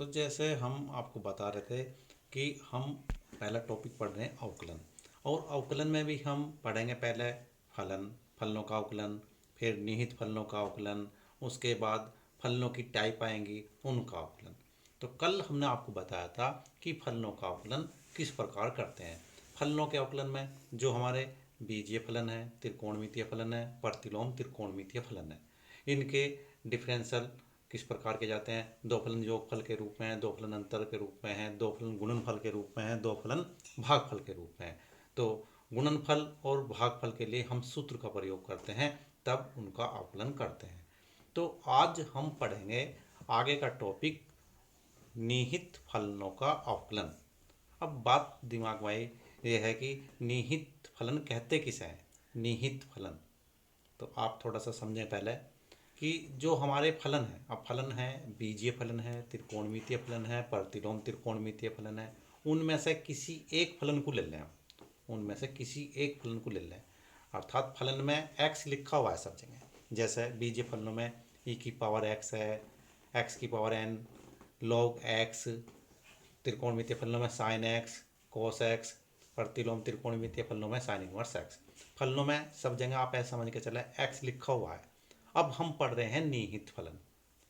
तो जैसे हम आपको बता रहे थे कि हम पहला टॉपिक पढ़ रहे हैं अवकलन। और अवकलन में भी हम पढ़ेंगे पहले फलन, फलनों का अवकलन, फिर निहित फलनों का अवकलन, उसके बाद फलनों की टाइप आएंगी उनका अवकलन। तो कल हमने आपको बताया था कि फलनों का अवकलन किस प्रकार करते हैं। फलनों के अवकलन में जो हमारे बीजीय फलन है, त्रिकोणमितीय फलन है, प्रतिलोम त्रिकोणमितीय फलन है, इनके डिफरेंशियल किस प्रकार के जाते हैं। दो फलन योगफल के रूप में है, दो फलन अंतर के रूप में है, दो फलन गुणनफल के रूप में है, दो फलन भागफल के रूप में है। तो गुणनफल और भागफल के लिए हम सूत्र का प्रयोग करते हैं, तब उनका आकलन करते हैं। तो आज हम पढ़ेंगे आगे का टॉपिक निहित फलनों का आकलन। अब बात दिमाग में ये है कि निहित फलन कहते किसे हैं। निहित फलन तो आप थोड़ा सा समझें पहले कि जो हमारे फलन हैं, अब फलन है बीजीय फलन है, त्रिकोणमितीय फलन है, प्रतिलोम त्रिकोणमितीय फलन है, उनमें से किसी एक फलन को ले लें। उनमें से किसी एक फलन को ले लें, अर्थात फलन में एक्स लिखा हुआ है सब जगह। जैसे बीजीय फलनों में ई की पावर एक्स है, एक्स की पावर एन, लॉग एक्स, त्रिकोणमितीय फलनों में साइन एक्स, कोस एक्स, प्रतिलोम त्रिकोणमितीय फलनों में साइन इनवर्स एक्स। फलनों में सब जगह आप ऐसा समझ के चले एक्स लिखा हुआ है। अब हम पढ़ रहे हैं निहित फलन।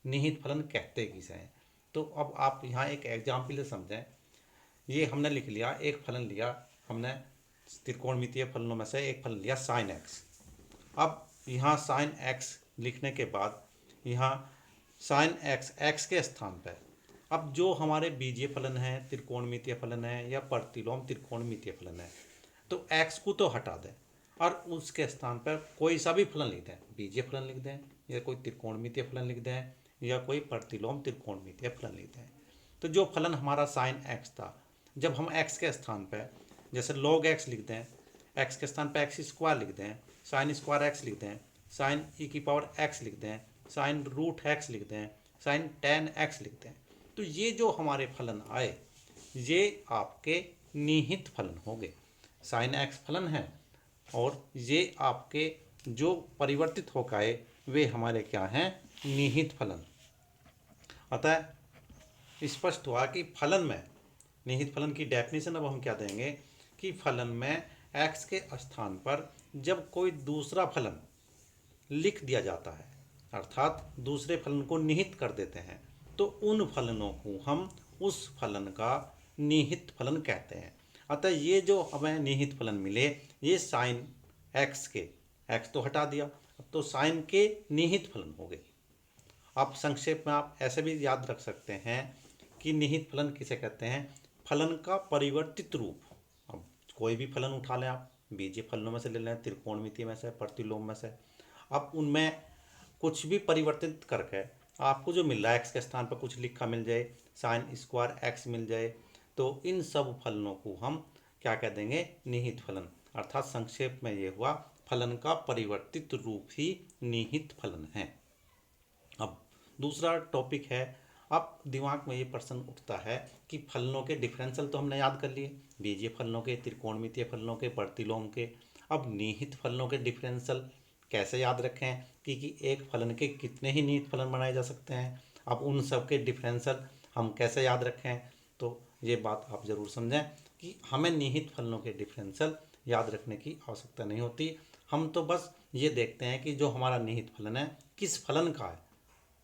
निहित फलन कहते किसे हैं। तो अब आप यहाँ एक एग्जाम्पल समझें। ये हमने लिख लिया, एक फलन लिया हमने त्रिकोणमितीय फलनों में से एक फलन लिया साइन एक्स। अब यहाँ साइन एक्स लिखने के बाद यहाँ साइन एक्स एक्स के स्थान पर अब जो हमारे बीजीय फलन है, त्रिकोणमितीय फलन है या प्रतिलोम त्रिकोणमितीय फलन है, तो एक्स को तो हटा दें और उसके स्थान पर कोई सा भी फलन लिख दें। बीजीय फलन लिख दें या कोई त्रिकोणमितीय फलन लिख दें या कोई प्रतिलोम त्रिकोणमितीय फलन लिख दें। तो जो फलन हमारा साइन एक्स था, जब हम एक्स के स्थान पर जैसे लॉग एक्स लिख दें, एक्स के स्थान पर एक्स स्क्वायर लिख दें, साइन स्क्वायर एक्स लिख दें, साइन ई की पावर एक्स लिख दें, साइन रूट एक्स लिख दें, साइन टेन एक्स लिख दें, तो ये जो हमारे फलन आए ये आपके निहित फलन हो गए। साइन एक्स फलन है और ये आपके जो परिवर्तित होकर आए वे हमारे क्या हैं, निहित फलन। अतः स्पष्ट हुआ कि फलन में निहित फलन की डेफिनेशन अब हम क्या देंगे कि फलन में x के स्थान पर जब कोई दूसरा फलन लिख दिया जाता है, अर्थात दूसरे फलन को निहित कर देते हैं, तो उन फलनों को हम उस फलन का निहित फलन कहते हैं। अतः ये जो हमें निहित फलन मिले ये साइन एक्स के, एक्स तो हटा दिया, अब तो साइन के निहित फलन हो गए। अब संक्षेप में आप ऐसे भी याद रख सकते हैं कि निहित फलन किसे कहते हैं, फलन का परिवर्तित रूप। अब कोई भी फलन उठा लें आप, बीजीय फलनों में से ले लें, त्रिकोणमितीय में से, प्रतिलोम में से, अब उनमें कुछ भी परिवर्तित करके आपको जो मिल रहा है, एक्स के स्थान पर कुछ लिखा मिल जाए, साइन स्क्वायर एक्स मिल जाए, तो इन सब फलनों को हम क्या कह देंगे, निहित फलन। अर्थात संक्षेप में ये हुआ फलन का परिवर्तित रूप ही निहित फलन है। अब दूसरा टॉपिक है, अब दिमाग में ये प्रश्न उठता है कि फलनों के डिफरेंशियल तो हमने याद कर लिए, बीजीय फलनों के, त्रिकोणमितीय फलनों के, प्रतिलोम के। अब निहित फलनों के डिफरेंशियल कैसे याद रखें कि एक फलन के कितने ही निहित फलन बनाए जा सकते हैं। अब उन सब के डिफरेंशियल हम कैसे याद रखें, तो ये बात आप ज़रूर समझें कि हमें निहित फलनों के डिफरेंशियल याद रखने की आवश्यकता नहीं होती। हम तो बस ये देखते हैं कि जो हमारा निहित फलन है किस फलन का है,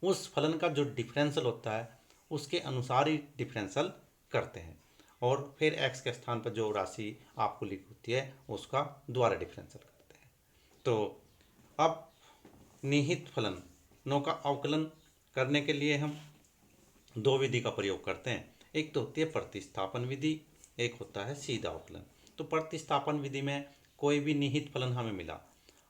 उस फलन का जो डिफरेंशियल होता है उसके अनुसार ही डिफरेंशियल करते हैं, और फिर एक्स के स्थान पर जो राशि आपको लिखी होती है उसका द्वारा डिफरेंशियल करते हैं। तो अब निहित फलनों का अवकलन करने के लिए हम दो विधि का प्रयोग करते हैं। एक तो होती है प्रतिस्थापन विधि, एक होता है सीधा अवकलन। तो प्रतिस्थापन विधि में कोई भी निहित फलन हमें मिला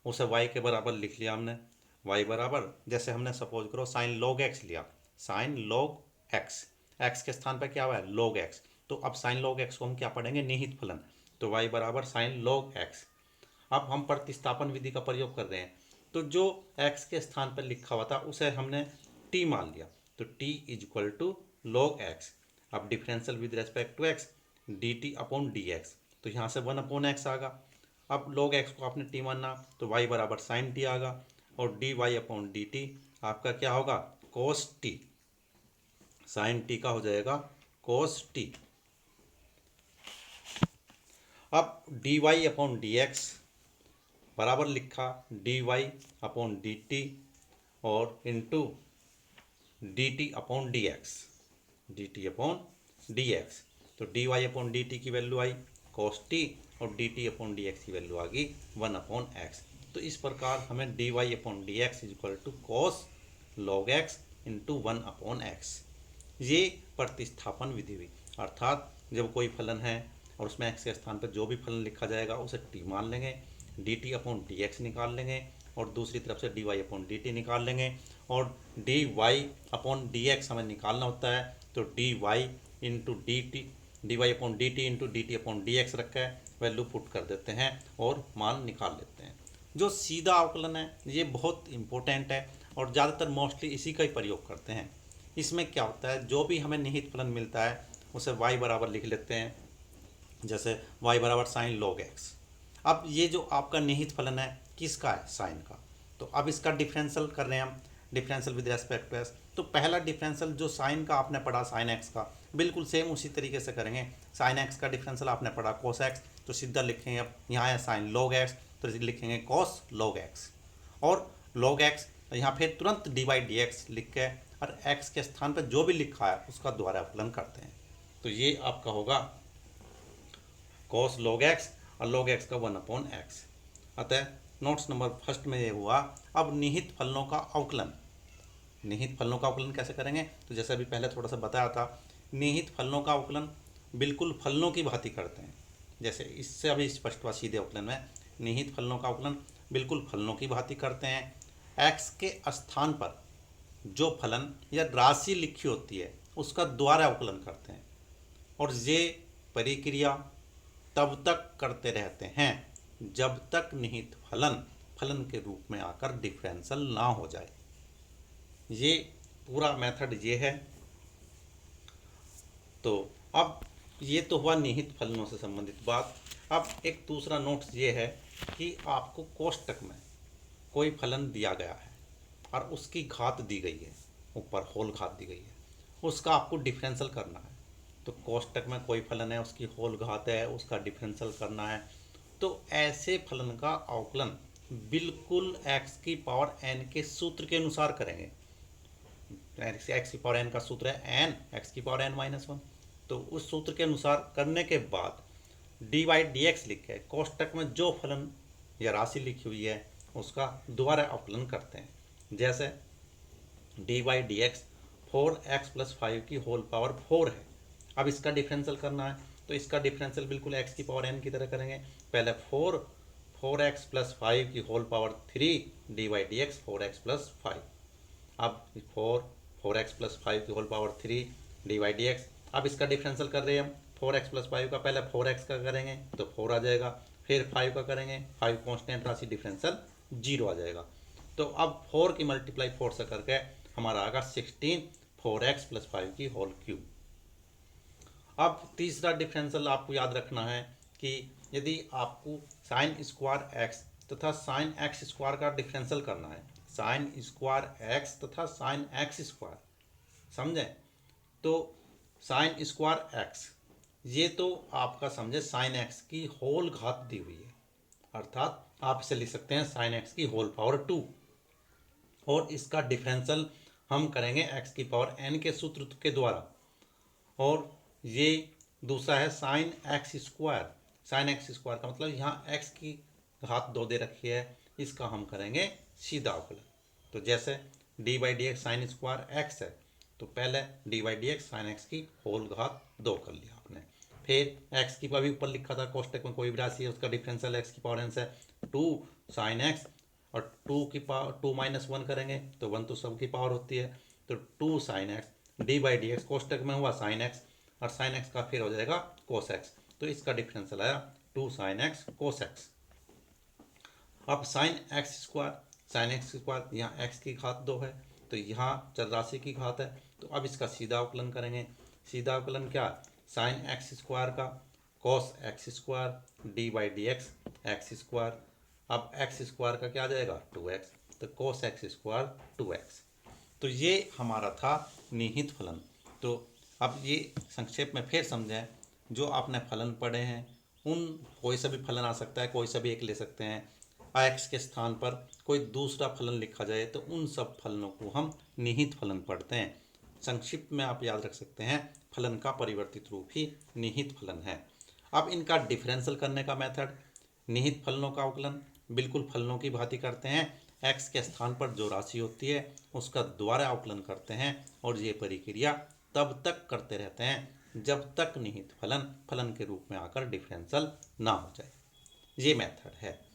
उसे y के बराबर लिख लिया हमने। y बराबर, जैसे हमने सपोज करो साइन लॉग एक्स लिया, साइन लॉग एक्स, एक्स के स्थान पर क्या हुआ है, लॉग एक्स, तो अब साइन लॉग एक्स को हम क्या पढ़ेंगे, निहित फलन। तो y बराबर साइन लॉग एक्स। अब हम प्रतिस्थापन विधि का प्रयोग कर रहे हैं, तो जो x के स्थान पर लिखा हुआ था उसे हमने t मान लिया, तो t is equal to log x. अब differential with respect to x d T upon D x, तो यहाँ से 1 अपॉन एक्स आगा। अब लॉग एक्स को आपने t मानना, तो y बराबर साइन t आगा, और D Y upon D T आपका क्या होगा, कोस टी। साइन टी का हो जाएगा कोस टी। अब d Y upon D x बराबर लिखा d Y upon D t और into D T upon D x, d T upon D x. तो D Y upon D t की value आई कॉस टी और d T upon D x की value आ गई 1/x। तो इस प्रकार हमें d Y upon D x is equal to cos log x into 1/x। ये प्रतिस्थापन विधि हुई, अर्थात जब कोई फलन है और उसमें x के स्थान पर जो भी फलन लिखा जाएगा उसे t मान लेंगे, D T upon D X निकाल लेंगे और दूसरी तरफ से D Y upon D T निकाल लेंगे। और D Y upon D X हमें निकालना होता है, तो D Y into D T, D Y upon D T into D T upon D X रख कर वैल्यू पुट कर देते हैं और मान निकाल लेते हैं। जो सीधा अवकलन है ये बहुत इंपॉर्टेंट है और ज़्यादातर मोस्टली इसी का ही प्रयोग करते हैं। इसमें क्या होता है, जो भी हमें निहित फलन मिलता है उसे y बराबर लिख लेते हैं, जैसे y बराबर साइन लॉग एक्स। अब ये जो आपका निहित फलन है किसका है, साइन का। तो अब इसका डिफरेंशियल कर रहे हैं हम, differential with respect to X. तो पहला डिफरेंशियल जो साइन का आपने पढ़ा साइन एक्स का, बिल्कुल सेम उसी तरीके से करेंगे। साइन एक्स का डिफरेंशियल आपने पढ़ा कोस एक्स, तो सीधा लिखेंगे अब यहाँ है साइन लॉग एक्स तो लिखेंगे कॉस लॉग एक्स और लॉग एक्स यहाँ फिर तुरंत डी बाई डी एक्स लिख के और एक्स के स्थान पर जो भी लिखा है उसका द्वारा फलन करते हैं। तो ये आपका होगा कॉस लॉग एक्स और लॉग एक्स का 1/x। अतः नोट्स नंबर फर्स्ट में ये हुआ। अब निहित फलनों का अवकलन, निहित फलनों का अवकलन कैसे करेंगे, तो जैसे अभी पहले थोड़ा सा बताया था, निहित फलनों का अवकलन बिल्कुल फलनों की भांति करते हैं। जैसे इससे अभी स्पष्ट हुआ सीधे अवकलन में, निहित फलनों का अवकलन बिल्कुल फलनों की भांति करते हैं। एक्स के स्थान पर जो फलन या राशि लिखी होती है उसका द्वारा अवकलन करते हैं और ये परिक्रिया तब तक करते रहते हैं जब तक निहित फलन फलन के रूप में आकर डिफरेंशियल ना हो जाए। ये पूरा मेथड ये है। तो अब ये तो हुआ निहित फलनों से संबंधित बात। अब एक दूसरा नोट्स ये है कि आपको कोष्टक में कोई फलन दिया गया है और उसकी घात दी गई है, ऊपर होल घात दी गई है, उसका आपको डिफरेंशियल करना है। तो कोष्टक में कोई फलन है उसकी होल घात है, उसका डिफरेंशियल करना है। तो ऐसे फलन का अवकलन बिल्कुल x की पावर n के सूत्र के अनुसार करेंगे। x की पावर n का सूत्र है n x की पावर n माइनस 1। तो उस सूत्र के अनुसार करने के बाद डी बाई डी एक्स लिख के कोष्टक में जो फलन या राशि लिखी हुई है उसका दोबारा अवकलन करते हैं। जैसे D by D X 4x + 5 की होल पावर 4 है। अब इसका डिफरेंशियल करना है, तो इसका डिफरेंशियल बिल्कुल x की पावर n की तरह करेंगे। पहले 4x + 5 की whole power 3 D by D X 4x + 5। अब 4x + 5 की whole power 3 D by D X. अब इसका डिफरेंशियल कर रहे हैं हम, 4x + 5 का पहले 4x का करेंगे तो 4 आ जाएगा, फिर 5 का करेंगे, 5 कांस्टेंट राशि डिफरेंशियल 0 आ जाएगा। तो अब 4 की मल्टीप्लाई 4 से करके हमारा आएगा 16 4x + 5 की होल क्यूब। अब तीसरा डिफरेंशियल आपको याद रखना है कि यदि आपको साइन स्क्वायर एक्स तथा साइन एक्स स्क्वायर का डिफरेंशियल करना है, साइन स्क्वायर एक्स तथा साइन एक्स स्क्वायर, समझें। तो साइन स्क्वायर एक्स ये तो आपका समझे साइन एक्स की होल घात दी हुई है, अर्थात आप इसे लिख सकते हैं साइन एक्स की होल पावर 2 और इसका डिफरेंशियल हम करेंगे एक्स की पावर n के सूत्र के द्वारा। और ये दूसरा है sine x square, sine x square का मतलब यहाँ x की घात 2 दे रखी है, इसका हम करेंगे सीधा अवकलन। तो जैसे D by D x sine square x है तो पहले D by D x sine x की होल घात 2 कर लिया आपने। फिर एक्स की अभी ऊपर लिखा था कोष्टक में कोई भी राशि है उसका डिफरेंशियल एक्स की पावर n से 2 साइन एक्स और 2 की पावर 2 - 1 करेंगे तो 1 तो सब की पावर होती है, तो 2 sine x d by D x कोष्टक में हुआ साइन एक्स और साइन एक्स का फिर हो जाएगा कोस एक्स। तो इसका डिफरेंशियल आया 2 साइन एक्स कोस एक्स। अब sine x square, sine x square यहाँ एक्स की घात 2 है तो यहाँ चर राशि की घात है, तो अब इसका सीधा अवकलन करेंगे। सीधा अवकलन क्या, साइन एक्स स्क्वायर का cos x square D by D x x square. अब एक्स स्क्वायर का क्या आ जाएगा 2x, तो कोस एक्स स्क्वायर 2x। तो ये हमारा था निहित फलन। तो अब ये संक्षेप में फिर समझें, जो आपने फलन पढ़े हैं उन कोई सा भी फलन आ सकता है, कोई सा भी एक ले सकते हैं। एक्स के स्थान पर कोई दूसरा फलन लिखा जाए तो उन सब फलनों को हम निहित फलन पढ़ते हैं। संक्षिप्त में आप याद रख सकते हैं, फलन का परिवर्तित रूप ही निहित फलन है। अब इनका डिफरेंशियल करने का मेथड, निहित फलनों का अवकलन बिल्कुल फलनों की भांति करते हैं। एक्स के स्थान पर जो राशि होती है उसका दोबारा अवकलन करते हैं और ये प्रक्रिया तब तक करते रहते हैं जब तक निहित फलन फलन के रूप में आकर डिफरेंशियल ना हो जाए। ये मेथड है।